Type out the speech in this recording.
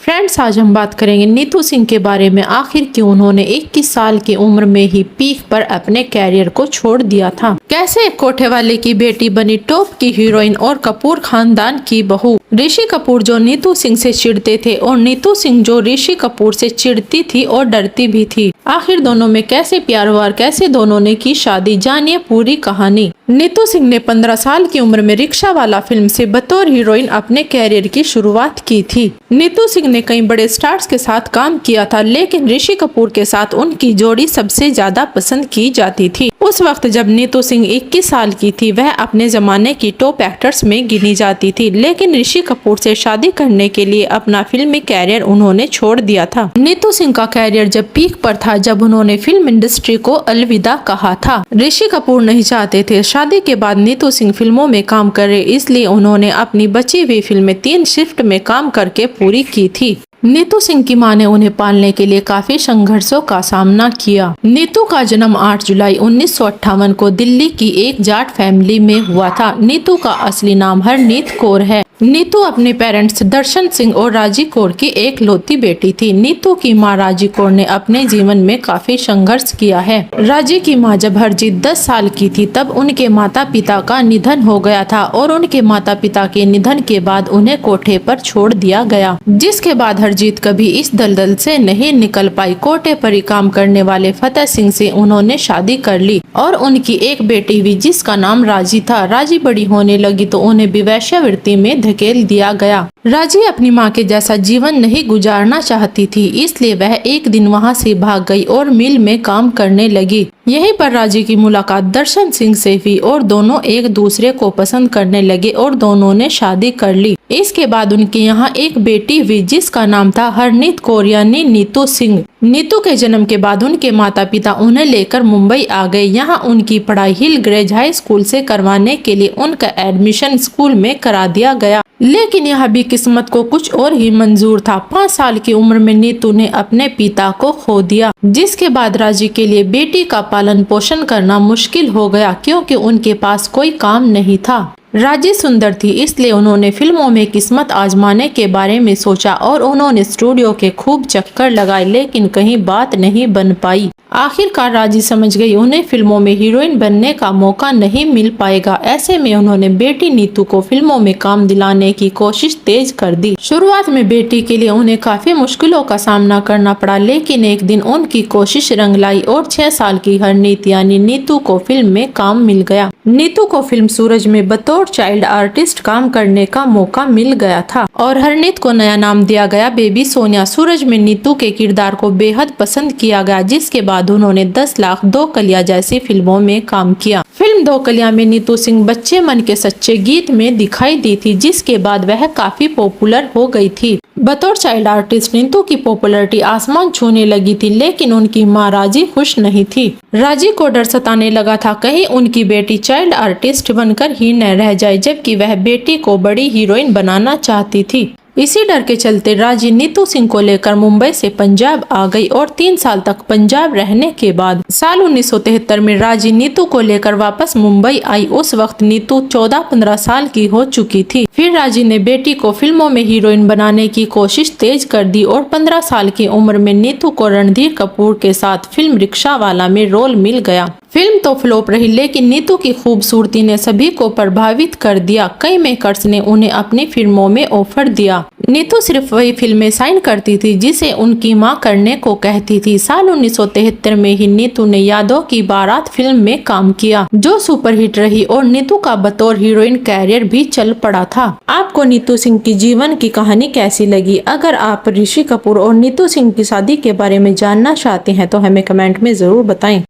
Friends, आज हम बात करेंगे नीतू सिंह के बारे में। आखिर क्यों उन्होंने 21 साल की उम्र में ही पीक पर अपने कैरियर को छोड़ दिया था। कैसे एक कोठे वाले की बेटी बनी टॉप की हीरोइन और कपूर खानदान की बहू। ऋषि कपूर जो नीतू सिंह से चिढ़ते थे और नीतू सिंह जो ऋषि कपूर से चिढ़ती थी और डरती भी थी। आखिर दोनों में कैसे प्यार हुआ, कैसे दोनों ने की शादी, जानिए पूरी कहानी। नीतू सिंह ने 15 साल की उम्र में रिक्शा वाला फिल्म से बतौर हीरोइन अपने कैरियर की शुरुआत की थी। नीतू सिंह ने कई बड़े स्टार्स के साथ काम किया था, लेकिन ऋषि कपूर के साथ उनकी जोड़ी सबसे ज्यादा पसंद की जाती थी। उस वक्त जब नीतू सिंह 21 साल की थी, वह अपने जमाने की टॉप एक्टर्स में गिनी जाती थी, लेकिन ऋषि कपूर से शादी करने के लिए अपना फिल्मी कैरियर उन्होंने छोड़ दिया था। नीतू सिंह का कैरियर जब पीक पर था, जब उन्होंने फिल्म इंडस्ट्री को अलविदा कहा था। ऋषि कपूर नहीं चाहते थे शादी के बाद नीतू सिंह फिल्मों में काम करे, इसलिए उन्होंने अपनी बची हुई फिल्में 3 शिफ्ट में काम करके पूरी की थी। नीतू सिंह की मां ने उन्हें पालने के लिए काफी संघर्षों का सामना किया। नीतू का जन्म 8 जुलाई 1958 को दिल्ली की एक जाट फैमिली में हुआ था। नीतू का असली नाम हरनीत कौर है। नीतू अपने पेरेंट्स दर्शन सिंह और राजी कौर की एक लौती बेटी थी। नीतू की मां राजी कौर ने अपने जीवन में काफी संघर्ष किया है। राजी की मां जब हरजीत 10 साल की थी, तब उनके माता पिता का निधन हो गया था और उनके माता पिता के निधन के बाद उन्हें कोठे पर छोड़ दिया गया, जिसके बाद हरजीत कभी इस दलदल से नहीं निकल पाई। कोठे पर ही काम करने वाले फतेह सिंह से उन्होंने शादी कर ली और उनकी एक बेटी हुई, जिसका नाम राजी था। राजी बड़ी होने लगी तो उन्हें भी वेश्यावृत्ति में धकेल दिया गया। राजी अपनी मां के जैसा जीवन नहीं गुजारना चाहती थी, इसलिए वह एक दिन वहां से भाग गई और मिल में काम करने लगी। यहीं पर राजी की मुलाकात दर्शन सिंह से हुई और दोनों एक दूसरे को पसंद करने लगे और दोनों ने शादी कर ली। इसके बाद उनके यहाँ एक बेटी हुई, जिसका नाम था हरनीत कौर यानी नीतू सिंह। नीतू के जन्म के बाद उनके माता पिता उन्हें लेकर मुंबई आ गए। यहाँ उनकी पढ़ाई हिल ग्रेज हाई स्कूल से करवाने के लिए उनका एडमिशन स्कूल में करा दिया गया, लेकिन यह भी किस्मत को कुछ और ही मंजूर था। 5 साल की उम्र में नीतू ने अपने पिता को खो दिया, जिसके बाद राजी के लिए बेटी का पालन पोषण करना मुश्किल हो गया, क्योंकि उनके पास कोई काम नहीं था। राजी सुंदर थी, इसलिए उन्होंने फिल्मों में किस्मत आजमाने के बारे में सोचा और उन्होंने स्टूडियो के खूब चक्कर लगाए, लेकिन कहीं बात नहीं बन पाई। आखिरकार राजी समझ गई उन्हें फिल्मों में हीरोइन बनने का मौका नहीं मिल पाएगा। ऐसे में उन्होंने बेटी नीतू को फिल्मों में काम दिलाने की कोशिश तेज कर दी। शुरुआत में बेटी के लिए उन्हें काफी मुश्किलों का सामना करना पड़ा, लेकिन एक दिन उनकी कोशिश रंग लाई और 6 साल की हरनीत यानी नीतू को फिल्म में काम मिल गया। नीतू को फिल्म सूरज में बतौर चाइल्ड आर्टिस्ट काम करने का मौका मिल गया था और हरनीत को नया नाम दिया गया बेबी सोनिया। सूरज में नीतू के किरदार को बेहद पसंद किया गया, जिसके बाद उन्होंने 10 लाख 2 कलियां जैसी फिल्मों में काम किया। फिल्म 2 कलियां में नीतू सिंह बच्चे मन के सच्चे गीत में दिखाई दी थी, जिसके बाद वह काफी पॉपुलर हो गई थी। बतौर चाइल्ड आर्टिस्ट नीतू की पॉपुलैरिटी आसमान छूने लगी थी, लेकिन उनकी मां राजी खुश नहीं थी। राजी को डर सताने लगा था कहीं उनकी बेटी चाइल्ड आर्टिस्ट बनकर ही न रह जाए, जबकि वह बेटी को बड़ी हीरोइन बनाना चाहती थी। इसी डर के चलते राजी नीतू सिंह को लेकर मुंबई से पंजाब आ गई और 3 साल तक पंजाब रहने के बाद साल 1973 में राजी नीतू को लेकर वापस मुंबई आई। उस वक्त नीतू 14-15 साल की हो चुकी थी। फिर राजी ने बेटी को फिल्मों में हीरोइन बनाने की कोशिश तेज कर दी और 15 साल की उम्र में नीतू को रणधीर कपूर के साथ फिल्म रिक्शा वाला में रोल मिल गया। फिल्म तो फ्लॉप रही, लेकिन नीतू की खूबसूरती ने सभी को प्रभावित कर दिया। कई मेकर्स ने उन्हें अपनी फिल्मों में ऑफर दिया। नीतू सिर्फ वही फिल्में साइन करती थी जिसे उनकी मां करने को कहती थी। साल 1973 में ही नीतू ने यादों की बारात फिल्म में काम किया, जो सुपरहिट रही और नीतू का बतौर हीरोइन कैरियर भी चल पड़ा था। आपको नीतू सिंह की जीवन की कहानी कैसी लगी? अगर आप ऋषि कपूर और नीतू सिंह की शादी के बारे में जानना चाहते हैं तो हमें कमेंट में जरूर बताएं।